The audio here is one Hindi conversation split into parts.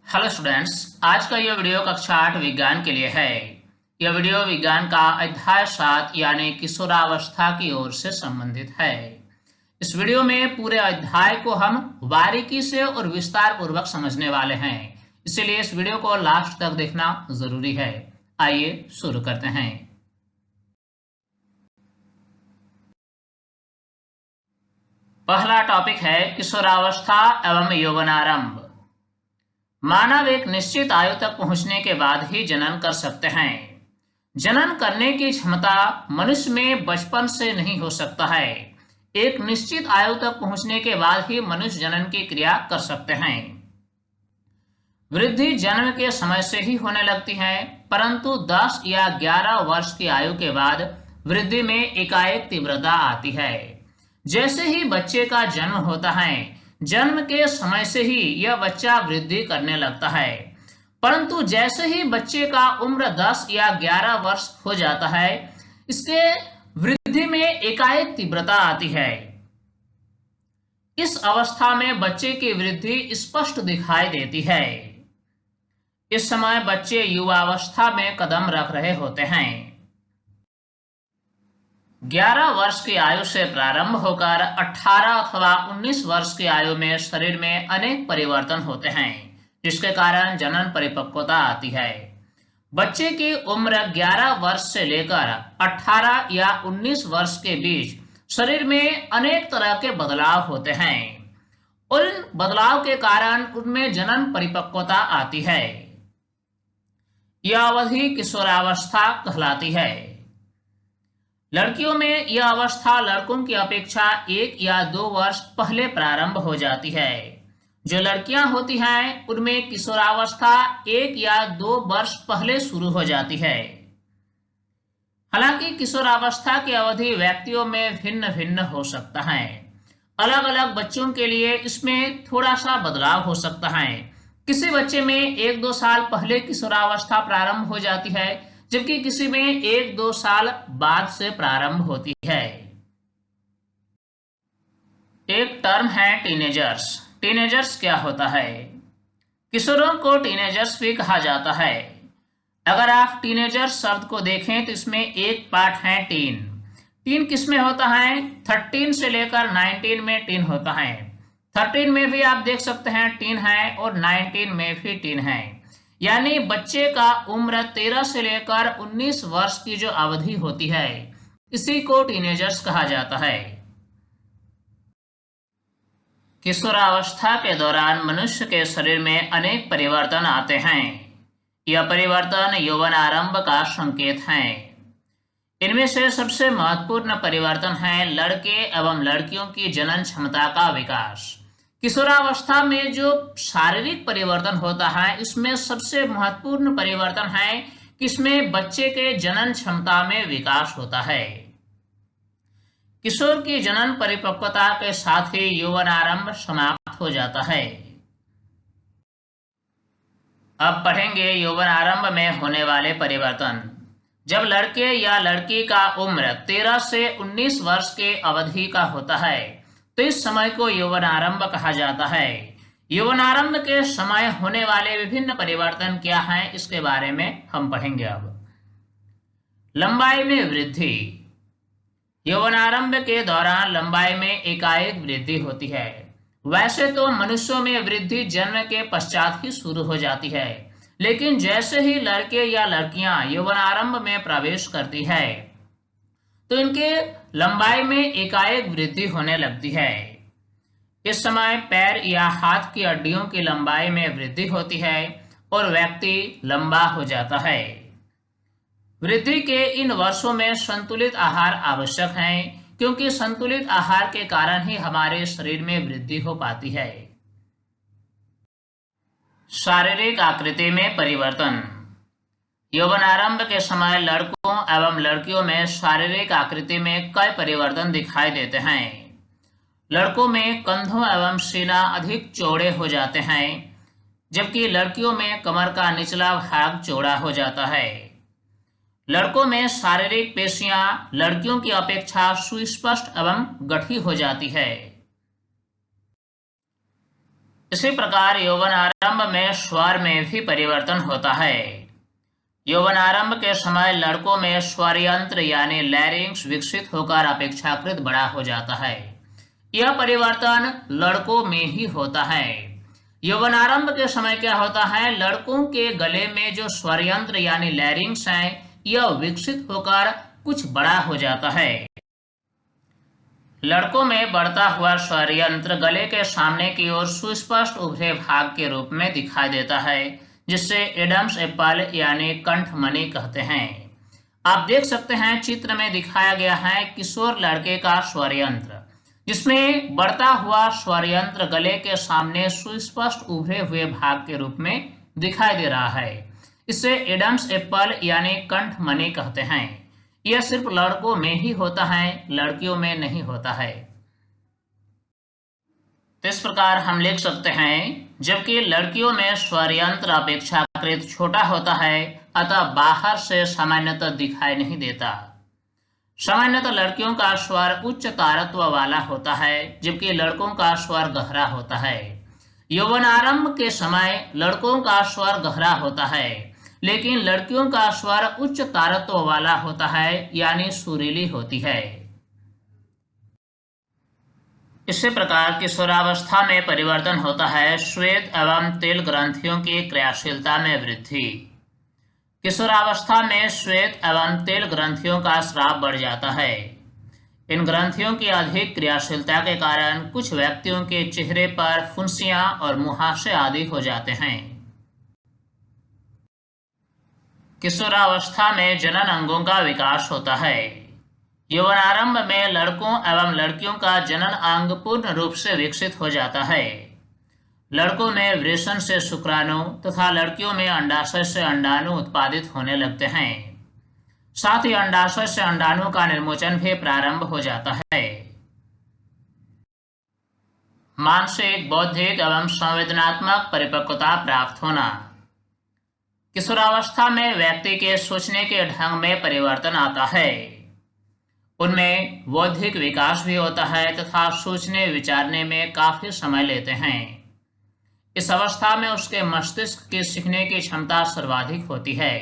हेलो स्टूडेंट्स, आज का यह वीडियो कक्षा 8 विज्ञान के लिए है। यह वीडियो विज्ञान का अध्याय 7 यानी किशोरावस्था की ओर से संबंधित है। इस वीडियो में पूरे अध्याय को हम बारीकी से और विस्तार पूर्वक समझने वाले हैं, इसलिए इस वीडियो को लास्ट तक देखना जरूरी है। आइए शुरू करते हैं। पहला टॉपिक है किशोरावस्था एवं यौवनारंभ। मानव एक निश्चित आयु तक पहुंचने के बाद ही जनन कर सकते हैं। जनन करने की क्षमता मनुष्य में बचपन से नहीं हो सकता है। एक निश्चित आयु तक पहुंचने के बाद ही मनुष्य जनन की क्रिया कर सकते हैं। वृद्धि जन्म के समय से ही होने लगती है, परंतु 10 या 11 वर्ष की आयु के बाद वृद्धि में एकाएक तीव्रता आती है। जैसे ही बच्चे का जन्म होता है, जन्म के समय से ही यह बच्चा वृद्धि करने लगता है, परंतु जैसे ही बच्चे का उम्र 10 या 11 वर्ष हो जाता है, इसके वृद्धि में एकाएक तीव्रता आती है। इस अवस्था में बच्चे की वृद्धि स्पष्ट दिखाई देती है। इस समय बच्चे युवावस्था में कदम रख रहे होते हैं। 11 वर्ष की आयु से प्रारंभ होकर 18 अथवा 19 वर्ष की आयु में शरीर में अनेक परिवर्तन होते हैं, जिसके कारण जनन परिपक्वता आती है। बच्चे की उम्र 11 वर्ष से लेकर 18 या 19 वर्ष के बीच शरीर में अनेक तरह के बदलाव होते हैं और इन बदलाव के कारण उनमें जनन परिपक्वता आती है। यह अवधि किशोरावस्था कहलाती है। लड़कियों में यह अवस्था लड़कों की अपेक्षा 1 या 2 वर्ष पहले प्रारंभ हो जाती है। जो लड़कियां होती हैं, उनमें किशोरावस्था 1 या 2 वर्ष पहले शुरू हो जाती है। हालांकि किशोरावस्था की अवधि व्यक्तियों में भिन्न भिन्न हो सकता है। अलग अलग बच्चों के लिए इसमें थोड़ा सा बदलाव हो सकता है। किसी बच्चे में 1-2 साल पहले किशोरावस्था प्रारंभ हो जाती है, जबकि किसी में 1-2 साल बाद से प्रारंभ होती है। एक टर्म है टीनेजर्स। टीनेजर्स क्या होता है? किशोरों को टीनेजर्स भी कहा जाता है। अगर आप टीनेजर्स शब्द को देखें तो इसमें एक पार्ट है टीन। टीन किसमें होता है? 13 से लेकर 19 में टीन होता है। 13 में भी आप देख सकते हैं टीन है और 19 में भी टीन है। यानी बच्चे का उम्र 13 से लेकर 19 वर्ष की जो अवधि होती है, इसी को टीनेजर्स कहा जाता है। किशोरावस्था के दौरान मनुष्य के शरीर में अनेक परिवर्तन आते हैं। यह परिवर्तन यौवन आरंभ का संकेत हैं। इनमें से सबसे महत्वपूर्ण परिवर्तन है लड़के एवं लड़कियों की जनन क्षमता का विकास। किशोरावस्था में जो शारीरिक परिवर्तन होता है, इसमें सबसे महत्वपूर्ण परिवर्तन है कि इसमें बच्चे के जनन क्षमता में विकास होता है। किशोर की जनन परिपक्वता के साथ ही यौवनारंभ समाप्त हो जाता है। अब पढ़ेंगे यौवनारंभ में होने वाले परिवर्तन। जब लड़के या लड़की का उम्र 13 से 19 वर्ष के अवधि का होता है, तो इस समय को यौवनारंभ कहा जाता है। यौवनारंभ के समय होने वाले विभिन्न परिवर्तन क्या हैं, इसके बारे में हम पढ़ेंगे। अब लंबाई में वृद्धि। यौवनारंभ के दौरान लंबाई में एकाएक वृद्धि होती है। वैसे तो मनुष्यों में वृद्धि जन्म के पश्चात ही शुरू हो जाती है, लेकिन जैसे ही लड़के या लड़कियां यौवनारंभ में प्रवेश करती है, तो इनके लंबाई में एकाएक वृद्धि होने लगती है। इस समय पैर या हाथ की हड्डियों की लंबाई में वृद्धि होती है और व्यक्ति लंबा हो जाता है। वृद्धि के इन वर्षों में संतुलित आहार आवश्यक है, क्योंकि संतुलित आहार के कारण ही हमारे शरीर में वृद्धि हो पाती है। शारीरिक आकृति में परिवर्तन। यौवनारंभ के समय लड़कों एवं लड़कियों में शारीरिक आकृति में कई परिवर्तन दिखाई देते हैं। लड़कों में कंधों एवं सीना अधिक चौड़े हो जाते हैं, जबकि लड़कियों में कमर का निचला भाग चौड़ा हो जाता है। लड़कों में शारीरिक पेशियां लड़कियों की अपेक्षा सुस्पष्ट एवं गठी हो जाती है। इसी प्रकार यौवन आरंभ में स्वर में भी परिवर्तन होता है। यौवन आरंभ के समय लड़कों में स्वर यंत्र यानी लैरिंक्स विकसित होकर अपेक्षाकृत बड़ा हो जाता है। यह परिवर्तन लड़कों में ही होता है। यौवन आरंभ के समय क्या होता है, लड़कों के गले में जो स्वर यंत्र यानी लैरिंक्स हैं, यह विकसित होकर कुछ बड़ा हो जाता है। लड़कों में बढ़ता हुआ स्वर यंत्र गले के सामने की ओर सुस्पष्ट उभरे भाग के रूप में दिखाई देता है, जिससे एडम्स एप्पल यानी कंठमणि कहते हैं। आप देख सकते हैं चित्र में दिखाया गया है किशोर लड़के का स्वर यंत्र, जिसमें बढ़ता हुआ स्वर यंत्र गले के सामने सुस्पष्ट उभरे हुए भाग के रूप में दिखाई दे रहा है। इसे एडम्स एप्पल यानी कंठमणि कहते हैं। यह सिर्फ लड़कों में ही होता है, लड़कियों में नहीं होता है। तो इस प्रकार हम लिख सकते हैं, जबकि लड़कियों में स्वर यंत्र अपेक्षाकृत छोटा होता है, अतः बाहर से सामान्यतः दिखाई नहीं देता। सामान्यतः लड़कियों का स्वर उच्च तारत्व वाला होता है, जबकि लड़कों का स्वर गहरा होता है। यौवन आरंभ के समय लड़कों का स्वर गहरा होता है, लेकिन लड़कियों का स्वर उच्च तारत्व वाला होता है, यानी सुरीली होती है। इसी प्रकार किशोरावस्था में परिवर्तन होता है श्वेत एवं तेल ग्रंथियों की क्रियाशीलता में वृद्धि। किशोरावस्था में श्वेत एवं तेल ग्रंथियों का स्राव बढ़ जाता है। इन ग्रंथियों की अधिक क्रियाशीलता के कारण कुछ व्यक्तियों के चेहरे पर फुंसियां और मुहासे आदि हो जाते हैं। किशोरावस्था में जनन अंगों का विकास होता है। यौवन आरंभ में लड़कों एवं लड़कियों का जनन अंग पूर्ण रूप से विकसित हो जाता है। लड़कों में वृषण से शुक्राणु तथा लड़कियों में अंडाशय से अंडाणु उत्पादित होने लगते हैं। साथ ही अंडाशय से अंडाणु का निर्मोचन भी प्रारंभ हो जाता है। मानसिक, बौद्धिक एवं संवेदनात्मक परिपक्वता प्राप्त होना। किशोरावस्था में व्यक्ति के सोचने के ढंग में परिवर्तन आता है। उनमें बौद्धिक विकास भी होता है तथा सोचने विचारने में काफी समय लेते हैं। इस अवस्था में उसके मस्तिष्क की सीखने की क्षमता सर्वाधिक होती है।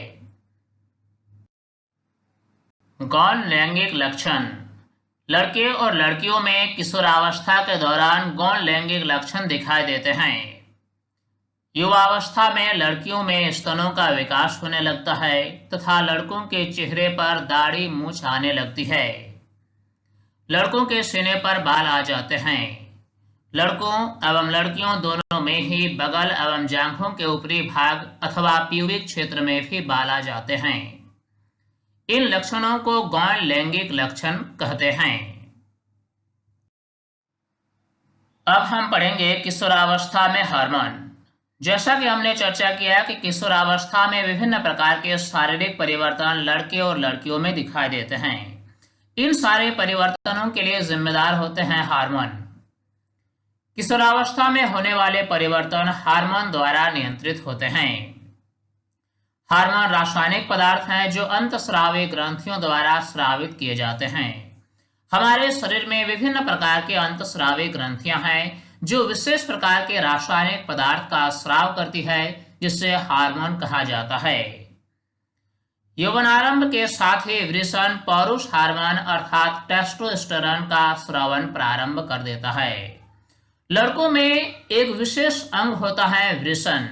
गौण लैंगिक लक्षण। लड़के और लड़कियों में किशोरावस्था के दौरान गौण लैंगिक लक्षण दिखाई देते हैं। युवावस्था में लड़कियों में स्तनों का विकास होने लगता है तथा लड़कों के चेहरे पर दाढ़ी मूछ आने लगती है। लड़कों के सीने पर बाल आ जाते हैं। लड़कों एवं लड़कियों दोनों में ही बगल एवं जांघों के ऊपरी भाग अथवा प्यूबिक क्षेत्र में भी बाल आ जाते हैं। इन लक्षणों को गौण लैंगिक लक्षण कहते हैं। अब हम पढ़ेंगे किशोरावस्था में हार्मोन। जैसा कि हमने चर्चा किया कि किशोरावस्था में विभिन्न प्रकार के शारीरिक परिवर्तन लड़के और लड़कियों में दिखाई देते हैं। इन सारे परिवर्तनों के लिए जिम्मेदार होते हैं हार्मोन। किशोरावस्था में होने वाले परिवर्तन हार्मोन द्वारा नियंत्रित होते हैं। हार्मोन रासायनिक पदार्थ हैं जो अंतःस्रावी ग्रंथियों द्वारा स्रावित किए जाते हैं। हमारे शरीर में विभिन्न प्रकार के अंतःस्रावी ग्रंथियां हैं जो विशेष प्रकार के रासायनिक पदार्थ का स्राव करती है, जिसे हार्मोन कहा जाता है। यौवनारंभ के साथ ही वृषण पौरुष हार्मोन अर्थात टेस्टोस्टेरोन का स्रावन प्रारंभ कर देता है। लड़कों में एक विशेष अंग होता है वृषण,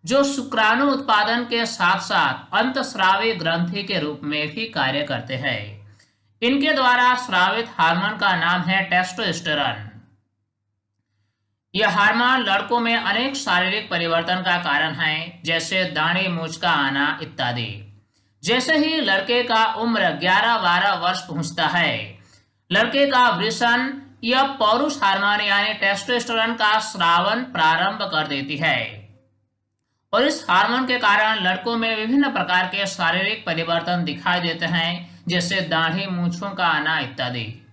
जो शुक्राणु उत्पादन के साथ साथ अंतःस्रावी ग्रंथि के रूप में भी कार्य करते हैं। इनके द्वारा स्रावित हार्मोन का नाम है टेस्टोस्टेरोन। यह हार्मोन लड़कों में अनेक शारीरिक परिवर्तन का कारण है, जैसे दाढ़ी मूंछ का आना इत्यादि। जैसे ही लड़के का उम्र 11-12 वर्ष पहुंचता है, लड़के का वृषण यह पौरुष हार्मोन यानी टेस्टोस्टेरोन का स्रावन प्रारंभ कर देती है और इस हार्मोन के कारण लड़कों में विभिन्न प्रकार के शारीरिक परिवर्तन दिखाई देते हैं, जैसे दाढ़ी मूंछों का आना इत्यादि।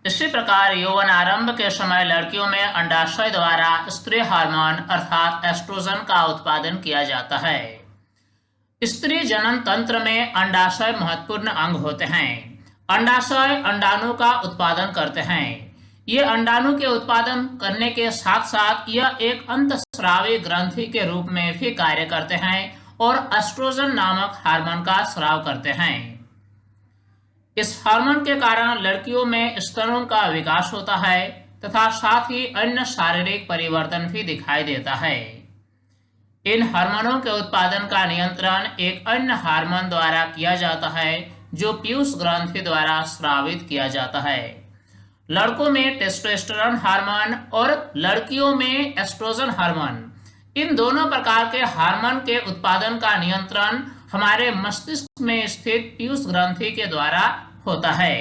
इसी प्रकार यौवन आरंभ के समय लड़कियों में अंडाशय द्वारा स्त्री हार्मोन अर्थात एस्ट्रोजन का उत्पादन किया जाता है। स्त्री जनन तंत्र में अंडाशय महत्वपूर्ण अंग होते हैं। अंडाशय अंडाणु का उत्पादन करते हैं। ये अंडाणु के उत्पादन करने के साथ साथ यह एक अंतःस्रावी ग्रंथि के रूप में भी कार्य करते हैं और एस्ट्रोजन नामक हार्मोन का स्राव करते हैं। इस हार्मोन के कारण लड़कियों में स्तनों का विकास होता है तथा साथ ही अन्य शारीरिक परिवर्तन भी दिखाई देता है। इन हार्मोनों के उत्पादन का नियंत्रण एक अन्य हार्मोन द्वारा किया जाता है जो पीयूष ग्रंथि द्वारा स्रावित किया जाता है। लड़कों में टेस्टोस्टेरोन हार्मोन और लड़कियों में एस्ट्रोजन हार्मोन, इन दोनों प्रकार के हार्मोन के उत्पादन का नियंत्रण हमारे मस्तिष्क में स्थित पीयूष ग्रंथि के द्वारा होता है।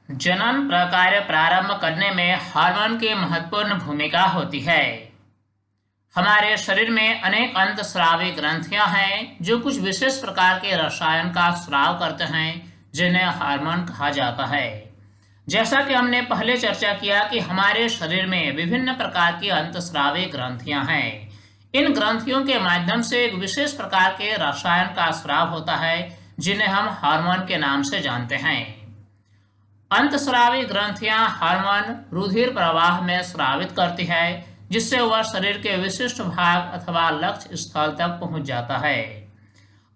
जनन प्रक्रिया प्रारंभ करने में हार्मोन की महत्वपूर्ण भूमिका होती है। हमारे शरीर में अनेक अंतःस्रावी ग्रंथियां हैं जो कुछ विशेष प्रकार के रसायन का स्राव करते हैं जिन्हें हार्मोन कहा जाता है। जैसा कि हमने पहले चर्चा किया कि हमारे शरीर में विभिन्न प्रकार की अंतःस्रावी ग्रंथियां हैं। इन ग्रंथियों के माध्यम से एक विशेष प्रकार के रसायन का स्राव होता है जिन्हें हम हार्मोन के नाम से जानते हैं। अंतःस्रावी ग्रंथियां हार्मोन रुधिर प्रवाह में स्रावित करती है जिससे वह शरीर के विशिष्ट भाग अथवा लक्ष्य स्थल तक पहुंच जाता है।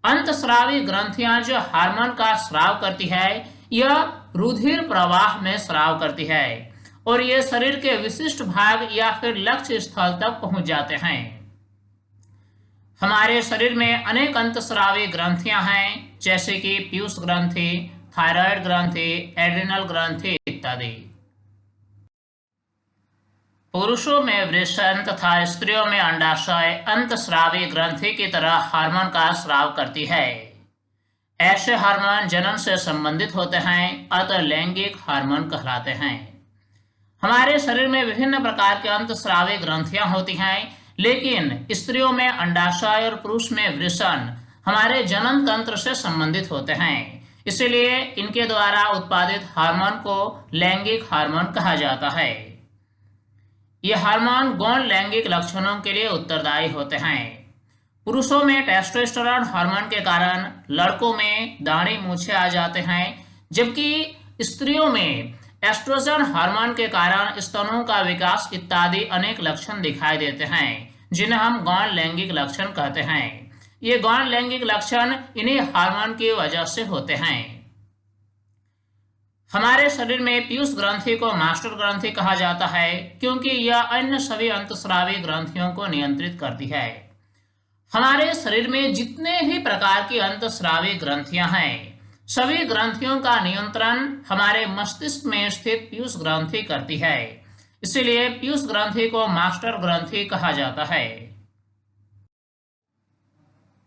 अंतःस्रावी ग्रंथियां जो हार्मोन का स्राव करती है यह रुधिर प्रवाह में स्राव करती है और ये शरीर के विशिष्ट भाग या फिर लक्ष्य स्थल तक पहुंच जाते हैं। हमारे शरीर में अनेक अंतःस्रावी ग्रंथियां हैं जैसे कि पीयूष ग्रंथि, थायराइड ग्रंथि, एड्रिनल ग्रंथि इत्यादि। पुरुषों में वृषण तथा स्त्रियों में अंडाशय अंतःस्रावी ग्रंथि की तरह हार्मोन का स्राव करती है। ऐसे हार्मोन जनन से संबंधित होते हैं अतः लैंगिक हार्मोन कहलाते हैं। हमारे शरीर में विभिन्न प्रकार के अंतःस्रावी ग्रंथियां होती हैं, लेकिन स्त्रियों में अंडाशय और पुरुष में वृषण हमारे जनन तंत्र से संबंधित होते हैं, इसलिए इनके द्वारा उत्पादित हार्मोन को लैंगिक हार्मोन कहा जाता है। ये हार्मोन गौण लैंगिक लक्षणों के लिए उत्तरदायी होते हैं। पुरुषों में टेस्टोस्टेरोन हार्मोन के कारण लड़कों में दाढ़ी मूछें आ जाते हैं, जबकि स्त्रियों में एस्ट्रोजन हार्मोन के कारण स्तनों का विकास इत्यादि अनेक लक्षण दिखाई देते हैं जिन्हें हम गौण लैंगिक लक्षण कहते हैं। ये गौण लैंगिक लक्षण इन्हीं हार्मोन की वजह से होते हैं। हमारे शरीर में पीयूष ग्रंथि को मास्टर ग्रंथि कहा जाता है क्योंकि यह अन्य सभी अंतःस्रावी ग्रंथियों को नियंत्रित करती है। हमारे शरीर में जितने भी प्रकार की अंतःस्रावी ग्रंथियां हैं, सभी ग्रंथियों का नियंत्रण हमारे मस्तिष्क में स्थित पीयूष ग्रंथि करती है, इसलिए पीयूष ग्रंथि को मास्टर ग्रंथि कहा जाता है।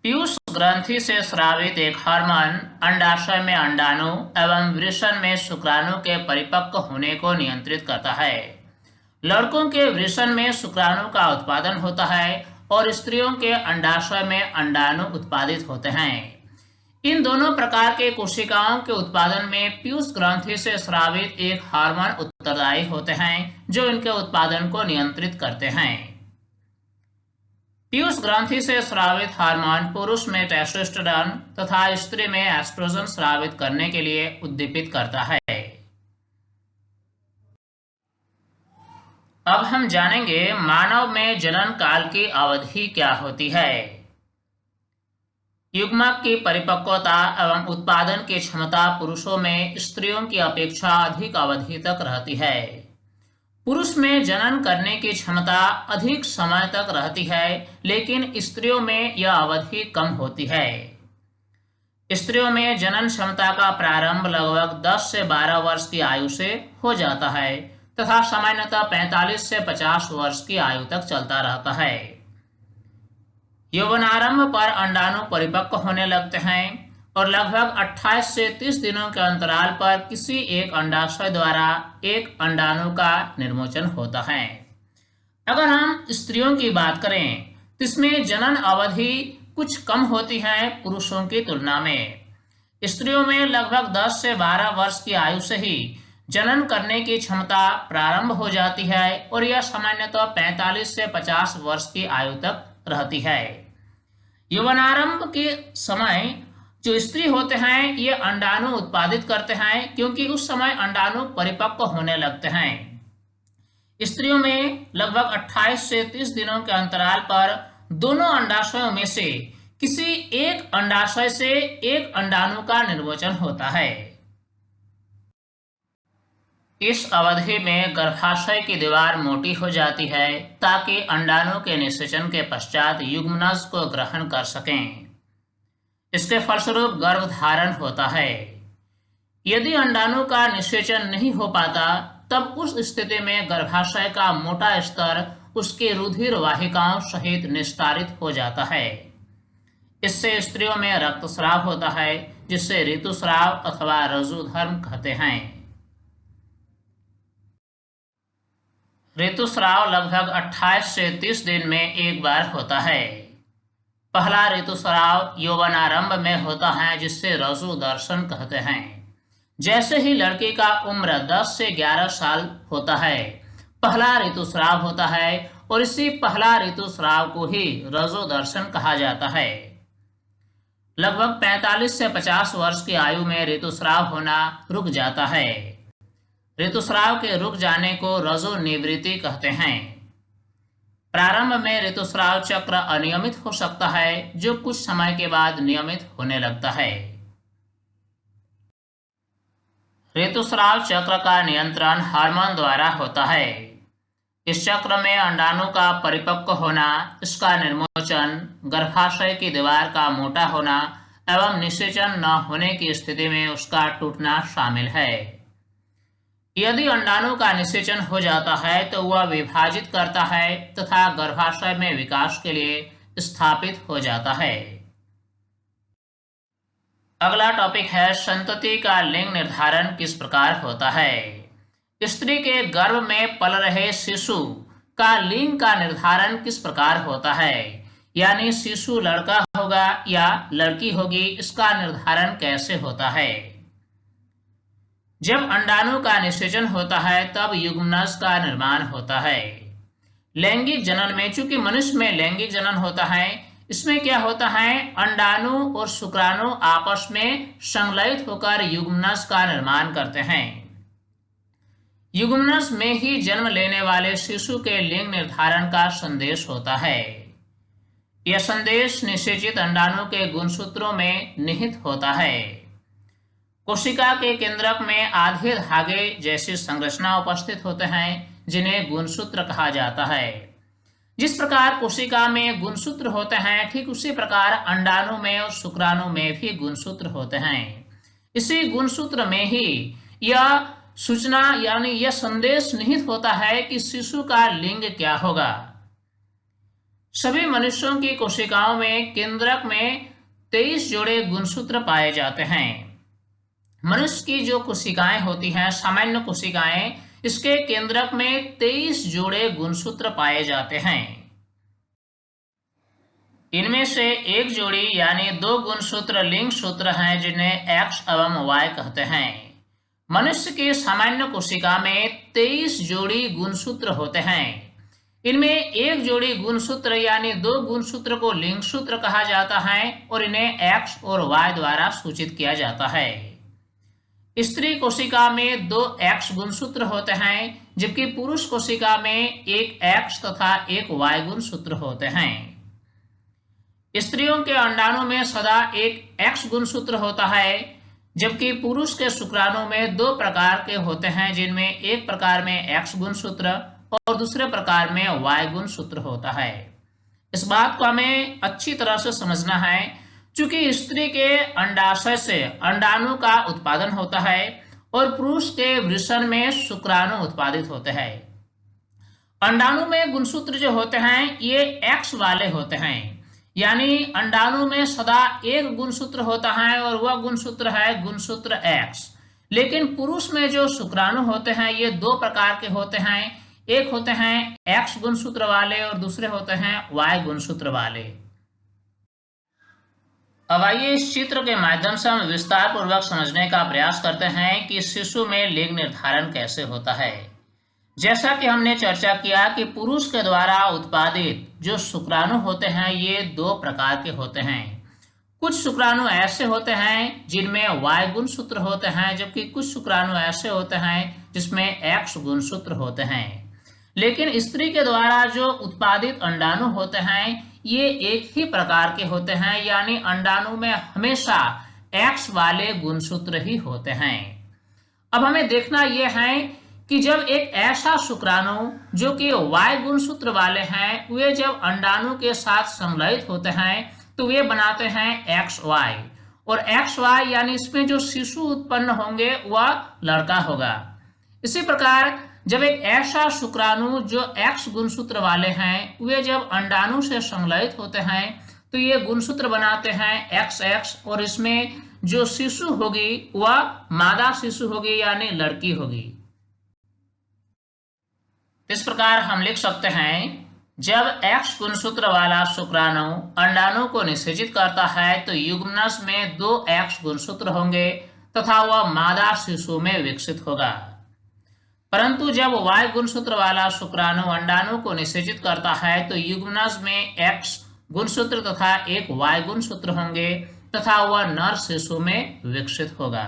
पीयूष ग्रंथि से स्रावित एक हार्मोन अंडाशय में अंडाणु एवं वृषण में शुक्राणु के परिपक्व होने को नियंत्रित करता है। लड़कों के वृषण में शुक्राणु का उत्पादन होता है और स्त्रियों के अंडाशय में अंडाणु उत्पादित होते हैं। इन दोनों प्रकार के कोशिकाओं के उत्पादन में पीयूष ग्रंथि से स्रावित एक हार्मोन उत्तरदायी होते हैं जो इनके उत्पादन को नियंत्रित करते हैं। पीयूष ग्रंथि से स्रावित हार्मोन पुरुष में टेस्टोस्टेरोन तथा स्त्री में एस्ट्रोजन स्रावित करने के लिए उद्दीपित करता है। अब हम जानेंगे मानव में जनन काल की अवधि क्या होती है। युग्मक की परिपक्वता एवं उत्पादन की क्षमता पुरुषों में स्त्रियों की अपेक्षा अधिक अवधि तक रहती है। पुरुष में जनन करने की क्षमता अधिक समय तक रहती है, लेकिन स्त्रियों में यह अवधि कम होती है। स्त्रियों में जनन क्षमता का प्रारंभ लगभग 10 से 12 वर्ष की आयु से हो जाता है तथा सामान्यतः 45 से 50 वर्ष की आयु तक चलता रहता है। यौवनारंभ पर अंडाणु परिपक्व होने लगते हैं और लगभग 28 से 30 दिनों के अंतराल पर किसी एक अंडाशय द्वारा एक अंडाणु का निर्मोचन होता है। अगर हम स्त्रियों की बात करें तो इसमें जनन अवधि कुछ कम होती है पुरुषों की तुलना में। स्त्रियों में लगभग 10 से 12 वर्ष की आयु से ही जनन करने की क्षमता प्रारंभ हो जाती है और यह सामान्यतः 45 से 50 वर्ष की आयु तक रहती है। यौवनारंभ के समय जो स्त्री होते हैं ये अंडाणु उत्पादित करते हैं, क्योंकि उस समय अंडाणु परिपक्व होने लगते हैं। स्त्रियों में लगभग 28 से 30 दिनों के अंतराल पर दोनों अंडाशयों में से किसी एक अंडाशय से एक अंडाणु का निर्मोचन होता है। इस अवधि में गर्भाशय की दीवार मोटी हो जाती है ताकि अंडाणु के निषेचन के पश्चात युग्मनज को ग्रहण कर सकें। इसके फलस्वरूप गर्भधारण होता है। यदि अंडाणु का निषेचन नहीं हो पाता तब उस स्थिति में गर्भाशय का मोटा स्तर उसके रुधिर वाहिकाओं सहित निस्तारित हो जाता है। इससे स्त्रियों में रक्तस्राव होता है, जिससे ऋतुस्राव अथवा रजोधर्म कहते हैं। ऋतुस्राव लगभग 28 से 30 दिन में एक बार होता है। पहला ऋतुस्राव यौवनारंभ में होता है, जिससे रजो दर्शन कहते हैं। जैसे ही लड़की का उम्र 10 से 11 साल होता है, पहला ऋतुस्राव होता है और इसी पहला ऋतुस्राव को ही रजो दर्शन कहा जाता है। लगभग 45 से 50 वर्ष की आयु में ऋतुस्राव होना रुक जाता है। ऋतुस्राव के रुक जाने को रजो निवृत्ति कहते हैं। प्रारंभ में ऋतुस्राव चक्र अनियमित हो सकता है, जो कुछ समय के बाद नियमित होने लगता है। ऋतुस्राव चक्र का नियंत्रण हार्मोन द्वारा होता है। इस चक्र में अंडाणु का परिपक्व होना, इसका निर्मोचन, गर्भाशय की दीवार का मोटा होना एवं निषेचन न होने की स्थिति में उसका टूटना शामिल है। यदि अंडाणु का निषेचन हो जाता है तो वह विभाजित करता है तथा गर्भाशय में विकास के लिए स्थापित हो जाता है। अगला टॉपिक है संतति का लिंग निर्धारण किस प्रकार होता है। स्त्री के गर्भ में पल रहे शिशु का लिंग का निर्धारण किस प्रकार होता है, यानी शिशु लड़का होगा या लड़की होगी, इसका निर्धारण कैसे होता है। जब अंडाणु का निषेचन होता है तब युग्मनज का निर्माण होता है। लैंगिक जनन में, चूंकि मनुष्य में लैंगिक जनन होता है, इसमें क्या होता है, अंडाणु और शुक्राणु आपस में संलयित होकर युग्मनज का निर्माण करते हैं। युग्मनज में ही जन्म लेने वाले शिशु के लिंग निर्धारण का संदेश होता है। यह संदेश निषेचित अंडाणु के गुणसूत्रों में निहित होता है। कोशिका के केंद्रक में आधे धागे जैसी संरचना उपस्थित होते हैं, जिन्हें गुणसूत्र कहा जाता है। जिस प्रकार कोशिका में गुणसूत्र होते हैं, ठीक उसी प्रकार अंडाणु में और शुक्राणु में भी गुणसूत्र होते हैं। इसी गुणसूत्र में ही यह सूचना यानी यह संदेश निहित होता है कि शिशु का लिंग क्या होगा। सभी मनुष्यों की कोशिकाओं में केंद्रक में 23 जोड़े गुणसूत्र पाए जाते हैं। मनुष्य की जो कोशिकाएं होती हैं, सामान्य कोशिकाएं, इसके केंद्रक में 23 जोड़े गुणसूत्र पाए जाते हैं। इनमें से एक जोड़ी यानी 2 गुणसूत्र लिंग सूत्र हैं, जिन्हें X एवं Y कहते हैं। मनुष्य की सामान्य कोशिका में 23 जोड़ी गुणसूत्र होते हैं। इनमें एक जोड़ी गुणसूत्र यानी 2 गुणसूत्र को लिंग सूत्र कहा जाता है और इन्हें X और Y द्वारा सूचित किया जाता है। स्त्री कोशिका में 2 X गुणसूत्र होते हैं, जबकि पुरुष कोशिका में एक X तथा एक Y गुणसूत्र होते हैं। स्त्रियों के अंडाणु में सदा एक X गुणसूत्र होता है, जबकि पुरुष के शुक्राणु में 2 प्रकार के होते हैं, जिनमें एक प्रकार में X गुणसूत्र और दूसरे प्रकार में Y गुणसूत्र होता है। इस बात को हमें अच्छी तरह से समझना है, चूंकि स्त्री के अंडाशय से अंडाणु का उत्पादन होता है और पुरुष के वृषण में शुक्राणु उत्पादित होते हैं। अंडाणु में गुणसूत्र जो होते हैं ये X वाले होते हैं, यानी अंडाणु में सदा एक गुणसूत्र होता है और वह गुणसूत्र है गुणसूत्र X। लेकिन पुरुष में जो शुक्राणु होते हैं ये 2 प्रकार के होते हैं, एक होते हैं X गुणसूत्र वाले और दूसरे होते हैं Y गुणसूत्र वाले। अब आइए इस चित्र के माध्यम से हम विस्तार पूर्वक समझने का प्रयास करते हैं कि शिशु में लिंग निर्धारण कैसे होता है। जैसा कि हमने चर्चा किया कि पुरुष के द्वारा उत्पादित जो शुक्राणु होते हैं ये 2 प्रकार के होते हैं। कुछ शुक्राणु ऐसे होते हैं जिनमें Y गुणसूत्र होते हैं, जबकि कुछ शुक्राणु ऐसे होते हैं जिसमें X गुणसूत्र होते हैं। लेकिन स्त्री के द्वारा जो उत्पादित अंडाणु होते हैं ये एक ही प्रकार के होते हैं, यानी अंडाणु में हमेशा X वाले गुणसूत्र ही होते हैं। अब हमें देखना यह है कि जब एक ऐसा शुक्राणु जो कि Y गुणसूत्र वाले हैं वे जब अंडाणु के साथ संलयित होते हैं तो वे बनाते हैं XY, और XY यानी इसमें जो शिशु उत्पन्न होंगे वह लड़का होगा। इसी प्रकार जब एक ऐसा शुक्राणु जो X गुणसूत्र वाले हैं वे जब अंडाणु से संलयित होते हैं तो ये गुणसूत्र बनाते हैं XX, और इसमें जो शिशु होगी वह मादा शिशु होगी यानी लड़की होगी। इस प्रकार हम लिख सकते हैं जब X गुणसूत्र वाला शुक्राणु अंडाणु को निषेचित करता है तो युग्मनज में 2 X गुणसूत्र होंगे तथा वह मादा शिशु में विकसित होगा। परंतु जब Y गुणसूत्र वाला शुक्राणु अंडाणु को निषेचित करता है तो युग्मनज में X गुणसूत्र तथा एक Y गुणसूत्र होंगे तथा वह नर शिशु में विकसित होगा।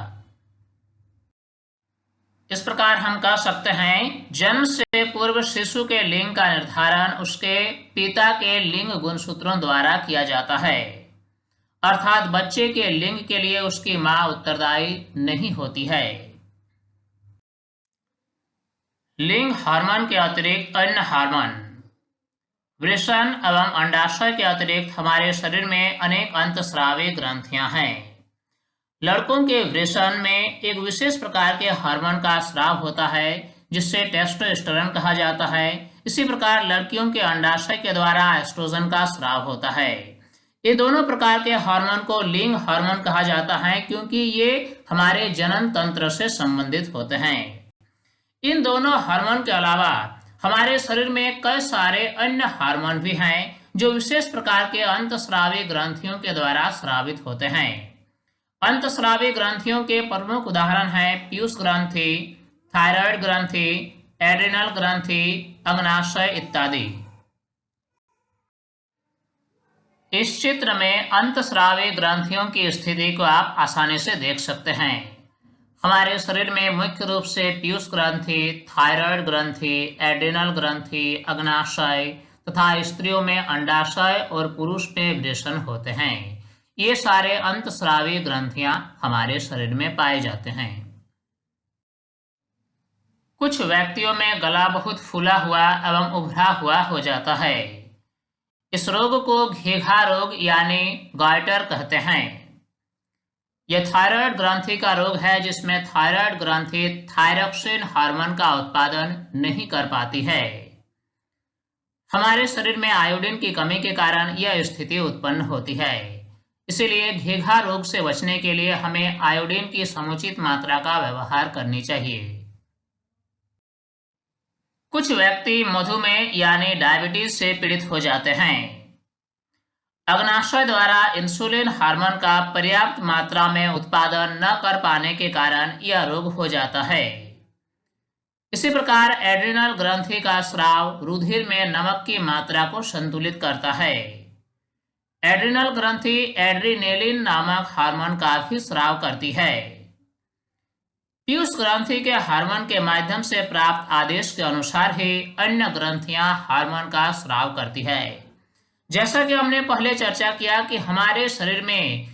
इस प्रकार हम कह सकते हैं जन्म से पूर्व शिशु के लिंग का निर्धारण उसके पिता के लिंग गुणसूत्रों द्वारा किया जाता है, अर्थात बच्चे के लिंग के लिए उसकी मां उत्तरदायी नहीं होती है। लिंग हार्मोन के अतिरिक्त अन्य हार्मोन, वृषण एवं अंडाशय के अतिरिक्त हमारे शरीर में अनेक अंतस्रावी ग्रंथियां हैं। लड़कों के वृषण में एक विशेष प्रकार के हार्मोन का स्राव होता है जिससे टेस्टोस्टेरोन कहा जाता है। इसी प्रकार लड़कियों के अंडाशय के द्वारा एस्ट्रोजन का स्राव होता है। ये दोनों प्रकार के हार्मोन को लिंग हार्मोन कहा जाता है क्योंकि ये हमारे जनन तंत्र से संबंधित होते हैं। इन दोनों हार्मोन के अलावा हमारे शरीर में कई सारे अन्य हार्मोन भी हैं जो विशेष प्रकार के अंतस्रावी ग्रंथियों के द्वारा स्रावित होते हैं। अंतस्रावी ग्रंथियों के प्रमुख उदाहरण हैं पीयूष ग्रंथि, थायराइड ग्रंथि, एड्रिनल ग्रंथि, अग्नाशय इत्यादि। इस चित्र में अंतस्रावी ग्रंथियों की स्थिति को आप आसानी से देख सकते हैं। हमारे शरीर में मुख्य रूप से पीयूष ग्रंथि, थायराइड ग्रंथि, एड्रिनल ग्रंथि, अग्नाशय तथा स्त्रियों में अंडाशय और पुरुष में वृषण होते हैं। ये सारे अंतस्रावी ग्रंथियां हमारे शरीर में पाए जाते हैं। कुछ व्यक्तियों में गला बहुत फूला हुआ एवं उभरा हुआ हो जाता है। इस रोग को घेघा रोग यानी गॉइटर कहते हैं। यह थायराइड ग्रंथि का रोग है जिसमें थायराइड ग्रंथि थायरोक्सिन हार्मोन का उत्पादन नहीं कर पाती है। हमारे शरीर में आयोडीन की कमी के कारण यह स्थिति उत्पन्न होती है। इसीलिए घेघा रोग से बचने के लिए हमें आयोडीन की समुचित मात्रा का व्यवहार करनी चाहिए। कुछ व्यक्ति मधुमेह यानी डायबिटीज से पीड़ित हो जाते हैं। अग्नाशय द्वारा इंसुलिन हार्मोन का पर्याप्त मात्रा में उत्पादन न कर पाने के कारण यह रोग हो जाता है। इसी प्रकार एड्रिनल ग्रंथि का स्राव रुधिर में नमक की मात्रा को संतुलित करता है। एड्रिनल ग्रंथि एड्रिनेलिन नामक हार्मोन का भी स्राव करती है। पीयूष ग्रंथि के हार्मोन के माध्यम से प्राप्त आदेश के अनुसार ही अन्य ग्रंथियां हार्मोन का स्राव करती है। जैसा कि हमने पहले चर्चा किया कि हमारे शरीर में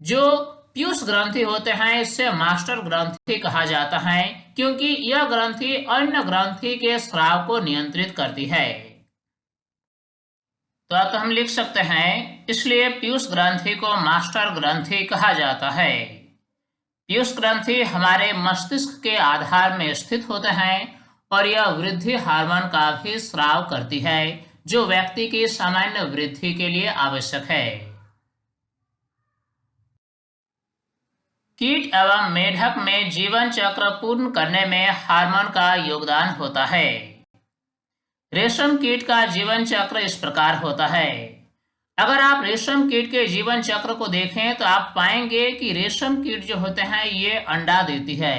जो पीयूष ग्रंथि होते हैं इससे मास्टर ग्रंथि कहा जाता है क्योंकि यह ग्रंथि अन्य ग्रंथि के स्राव को नियंत्रित करती है। तो हम लिख सकते हैं इसलिए पीयूष ग्रंथि को मास्टर ग्रंथि कहा जाता है। पीयूष ग्रंथि हमारे मस्तिष्क के आधार में स्थित होते हैं और यह वृद्धि हार्मोन का भी स्राव करती है जो व्यक्ति की सामान्य वृद्धि के लिए आवश्यक है। कीट एवं मेढक में जीवन चक्र पूर्ण करने में हार्मोन का योगदान होता है। रेशम कीट का जीवन चक्र इस प्रकार होता है। अगर आप रेशम कीट के जीवन चक्र को देखें तो आप पाएंगे कि रेशम कीट जो होते हैं ये अंडा देती है।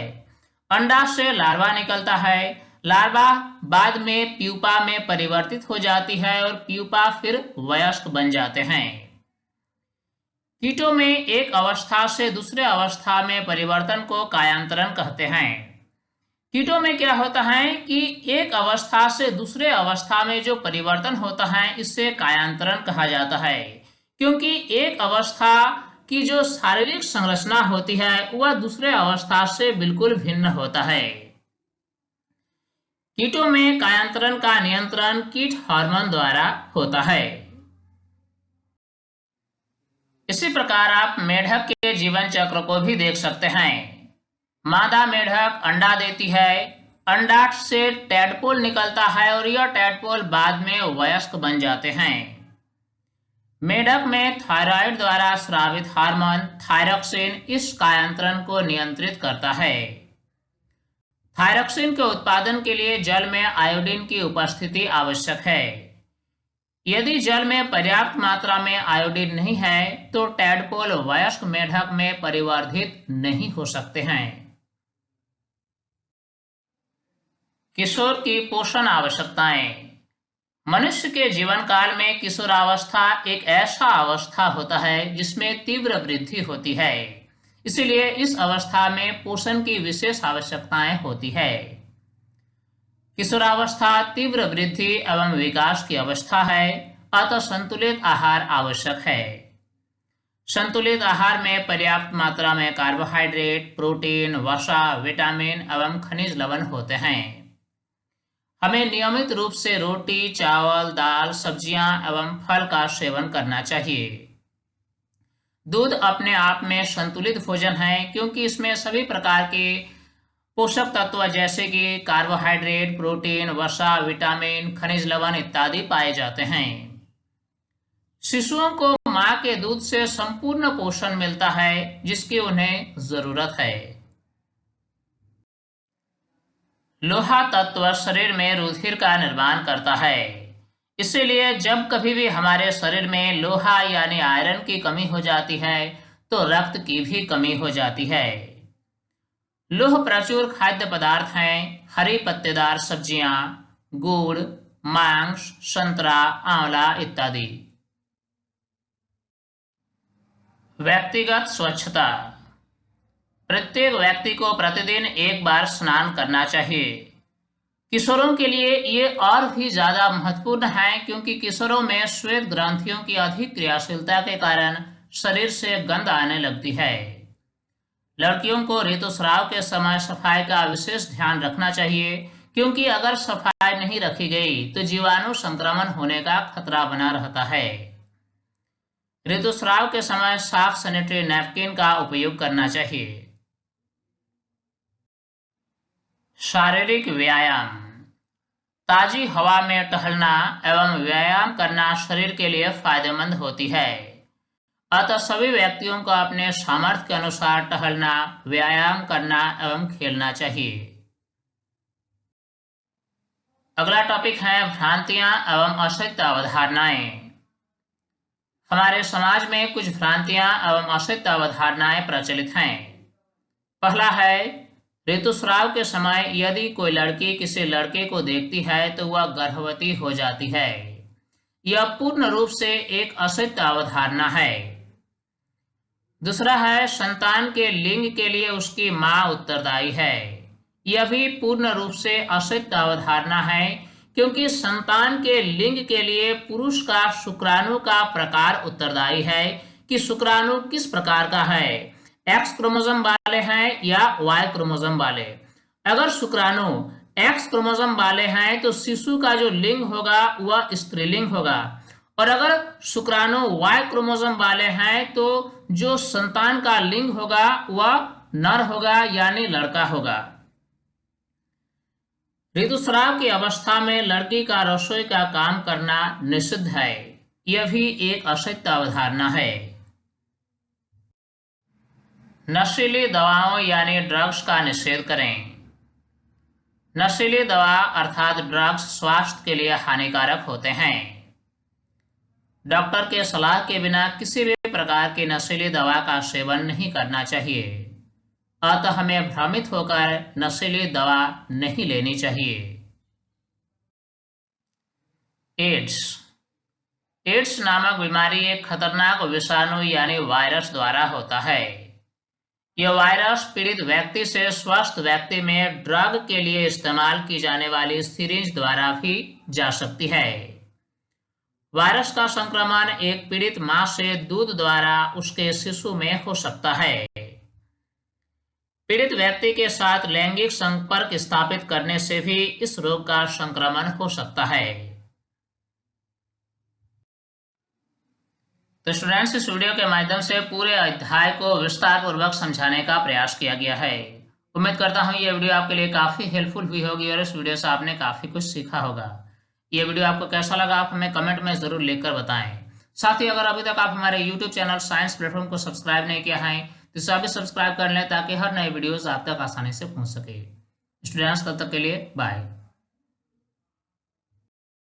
अंडा से लार्वा निकलता है। लार्वा बाद में प्यूपा में परिवर्तित हो जाती है और प्यूपा फिर वयस्क बन जाते हैं। कीटों में एक अवस्था से दूसरे अवस्था में परिवर्तन को कायांतरण कहते हैं। कीटों में क्या होता है कि एक अवस्था से दूसरे अवस्था में जो परिवर्तन होता है इससे कायांतरण कहा जाता है, क्योंकि एक अवस्था की जो शारीरिक संरचना होती है वह दूसरे अवस्था से बिल्कुल भिन्न होता है। कीटों में कायांतरण का नियंत्रण कीट हार्मोन द्वारा होता है। इसी प्रकार आप मेढक के जीवन चक्र को भी देख सकते हैं। मादा मेढक अंडा देती है, अंडा से टैडपोल निकलता है और यह टैडपोल बाद में वयस्क बन जाते हैं। मेढक में थायराइड द्वारा स्रावित हार्मोन थायरॉक्सिन इस कायांतरण को नियंत्रित करता है। थायरॉक्सिन के उत्पादन के लिए जल में आयोडीन की उपस्थिति आवश्यक है। यदि जल में पर्याप्त मात्रा में आयोडीन नहीं है तो टैडपोल वयस्क मेढक में परिवर्धित नहीं हो सकते हैं। किशोर की पोषण आवश्यकताएं। मनुष्य के जीवन काल में किशोरावस्था एक ऐसा अवस्था होता है जिसमें तीव्र वृद्धि होती है, इसलिए इस अवस्था में पोषण की विशेष आवश्यकताएं होती है। किशोरावस्था तीव्र वृद्धि एवं विकास की अवस्था है, अतः संतुलित आहार आवश्यक है। संतुलित आहार में पर्याप्त मात्रा में कार्बोहाइड्रेट, प्रोटीन, वसा, विटामिन एवं खनिज लवण होते हैं। हमें नियमित रूप से रोटी, चावल, दाल, सब्जियां एवं फल का सेवन करना चाहिए। दूध अपने आप में संतुलित भोजन है, क्योंकि इसमें सभी प्रकार के पोषक तत्व जैसे कि कार्बोहाइड्रेट, प्रोटीन, वसा, विटामिन, खनिज लवण इत्यादि पाए जाते हैं। शिशुओं को मां के दूध से संपूर्ण पोषण मिलता है जिसकी उन्हें जरूरत है। लोहा तत्व शरीर में रुधिर का निर्माण करता है, इसीलिए जब कभी भी हमारे शरीर में लोहा यानी आयरन की कमी हो जाती है तो रक्त की भी कमी हो जाती है। लोह प्रचुर खाद्य पदार्थ हैं, हरी पत्तेदार सब्जियां, गुड़, मांस, संतरा, आंवला इत्यादि। व्यक्तिगत स्वच्छता। प्रत्येक व्यक्ति को प्रतिदिन एक बार स्नान करना चाहिए। किशोरों के लिए ये और भी ज्यादा महत्वपूर्ण है, क्योंकि किशोरों में श्वेत ग्रंथियों की अधिक क्रियाशीलता के कारण शरीर से गंध आने लगती है। लड़कियों को ऋतुस्राव के समय सफाई का विशेष ध्यान रखना चाहिए, क्योंकि अगर सफाई नहीं रखी गई तो जीवाणु संक्रमण होने का खतरा बना रहता है। ऋतुस्राव के समय साफ सैनिटरी नैपकिन का उपयोग करना चाहिए। शारीरिक व्यायाम। ताजी हवा में टहलना एवं व्यायाम करना शरीर के लिए फायदेमंद होती है, अतः सभी व्यक्तियों को अपने सामर्थ्य के अनुसार टहलना, व्यायाम करना एवं खेलना चाहिए। अगला टॉपिक है भ्रांतियां एवं असत्य अवधारणाएं। हमारे समाज में कुछ भ्रांतियां एवं असत्य अवधारणाएं प्रचलित हैं। पहला है, ऋतुस्राव के समय यदि कोई लड़की किसी लड़के को देखती है तो वह गर्भवती हो जाती है। यह पूर्ण रूप से एक असत्य अवधारणा है। दूसरा है, संतान के लिंग के लिए उसकी मां उत्तरदायी है। यह भी पूर्ण रूप से असत्य अवधारणा है, क्योंकि संतान के लिंग के लिए पुरुष का शुक्राणु का प्रकार उत्तरदायी है कि शुक्राणु किस प्रकार का है, एक्स क्रोमोसोम वाले हैं या वाई क्रोमोसोम वाले। अगर शुक्राणु एक्स क्रोमोसोम वाले हैं तो शिशु का जो लिंग होगा वह स्त्रीलिंग होगा, और अगर शुक्राणु वाई क्रोमोसोम वाले हैं तो जो संतान का लिंग होगा वह नर होगा यानी लड़का होगा। ऋतुस्राव की अवस्था में लड़की का रसोई का काम करना निषिद्ध है। यह भी एक असत्य अवधारणा है। नशीली दवाओं यानी ड्रग्स का निषेध करें। नशीली दवा अर्थात ड्रग्स स्वास्थ्य के लिए हानिकारक होते हैं। डॉक्टर के सलाह के बिना किसी भी प्रकार की नशीली दवा का सेवन नहीं करना चाहिए, अतः हमें भ्रमित होकर नशीली दवा नहीं लेनी चाहिए। एड्स। एड्स नामक बीमारी एक खतरनाक विषाणु यानी वायरस द्वारा होता है। यह वायरस पीड़ित व्यक्ति से स्वस्थ व्यक्ति में ड्रग के लिए इस्तेमाल की जाने वाली सिरिंज द्वारा भी जा सकती है। वायरस का संक्रमण एक पीड़ित मां से दूध द्वारा उसके शिशु में हो सकता है। पीड़ित व्यक्ति के साथ लैंगिक संपर्क स्थापित करने से भी इस रोग का संक्रमण हो सकता है। तो स्टूडेंट्स, इस वीडियो के माध्यम से पूरे अध्याय को विस्तार पूर्वक समझाने का प्रयास किया गया है। उम्मीद करता हूं ये वीडियो आपके लिए काफी हेल्पफुल हुई होगी और इस वीडियो से आपने काफी कुछ सीखा होगा। ये वीडियो आपको कैसा लगा आप हमें कमेंट में जरूर लिखकर बताएं। साथ ही अगर अभी तक आप हमारे YouTube चैनल साइंस प्लेटफॉर्म को सब्सक्राइब नहीं किया है तो इसे अभी सब्सक्राइब कर लें ताकि हर नई वीडियोस आप तक आसानी से पहुंच सके। स्टूडेंट्स, तब तक के लिए बाय।